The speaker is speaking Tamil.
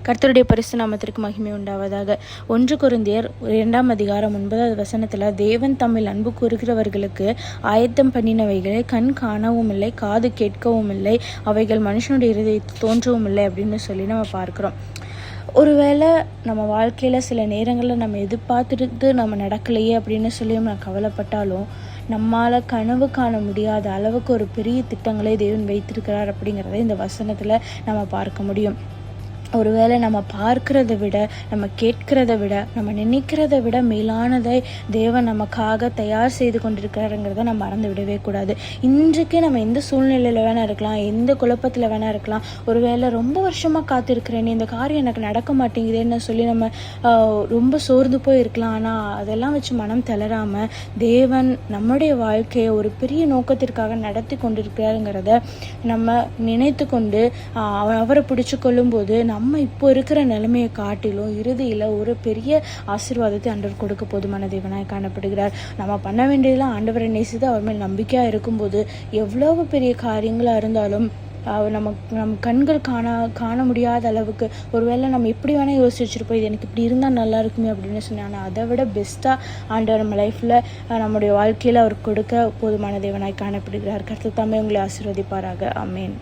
கர்த்தருடைய பரிசு நாமத்திற்கு மகிமை உண்டாவதாக. 1 கொரிந்தியர் 2 அதிகாரம் 9வது வசனத்தில், தேவன் தம்மில் அன்பு கூறுகிறவர்களுக்கு ஆயத்தம் பண்ணினவைகளை கண் காணவும் இல்லை, காது கேட்கவும் இல்லை, அவைகள் மனுஷனுடைய இருதயத்தில் தோன்றவும் இல்லை அப்படின்னு சொல்லி நம்ம பார்க்குறோம். ஒருவேளை நம்ம வாழ்க்கையில் சில நேரங்களில் நம்ம எதிர்பார்த்துட்டு நம்ம நடக்கலையே அப்படின்னு சொல்லி நம்ம கவலைப்பட்டாலும், நம்மால் கனவு காண முடியாத அளவுக்கு ஒரு பெரிய திட்டங்களை தேவன் வைத்திருக்கிறார் அப்படிங்கிறத இந்த வசனத்தில் நம்ம பார்க்க முடியும். ஒருவேளை நம்ம பார்க்கிறத விட, நம்ம கேட்கிறத விட, நம்ம நினைக்கிறத விட மேலானதை தேவன் நமக்காக தயார் செய்து கொண்டிருக்கிறாருங்கிறத நம்ம மறந்து விடவே கூடாது. இன்றைக்கு நம்ம எந்த சூழ்நிலையில் வேணால் இருக்கலாம், எந்த குழப்பத்தில் வேணால் இருக்கலாம். ஒருவேளை ரொம்ப வருஷமாக காத்திருக்கிறேன், இந்த காரியம் எனக்கு நடக்க மாட்டேங்குதுன்னு சொல்லி நம்ம ரொம்ப சோர்ந்து போய் இருக்கலாம். ஆனால் அதெல்லாம் வச்சு மனம் தளராமல் தேவன் நம்முடைய வாழ்க்கையை ஒரு பெரிய நோக்கத்திற்காக நடத்தி கொண்டிருக்கிறாருங்கிறத நம்ம நினைத்து கொண்டு அவரை பிடிச்சு கொள்ளும்போது நம்ம இப்போ இருக்கிற நிலைமையை காட்டிலும் இறுதியில் ஒரு பெரிய ஆசீர்வாதத்தை ஆண்டவர் கொடுக்க போதுமான தேவனாய் காணப்படுகிறார். நம்ம பண்ண வேண்டியதெல்லாம் ஆண்டவரை நேசித்து அவர் மேல் நம்பிக்கையாக இருக்கும்போது எவ்வளவு பெரிய காரியங்களாக இருந்தாலும் நம்ம கண்கள் காண முடியாத அளவுக்கு, ஒருவேளை நம்ம எப்படி வேணால் யோசிச்சு வச்சுருப்போம், இது எனக்கு இப்படி இருந்தால் நல்லா இருக்குமே அப்படின்னு சொன்னேன். ஆனால் அதை விட பெஸ்ட்டாக ஆண்டவர் நம்ம லைஃப்பில் நம்முடைய வாழ்க்கையில் அவர் கொடுக்க போதுமான தேவனாய் காணப்படுகிறார். கர்த்தர் தாமே உங்களை ஆசீர்வதிப்பாராக. ஆமென்.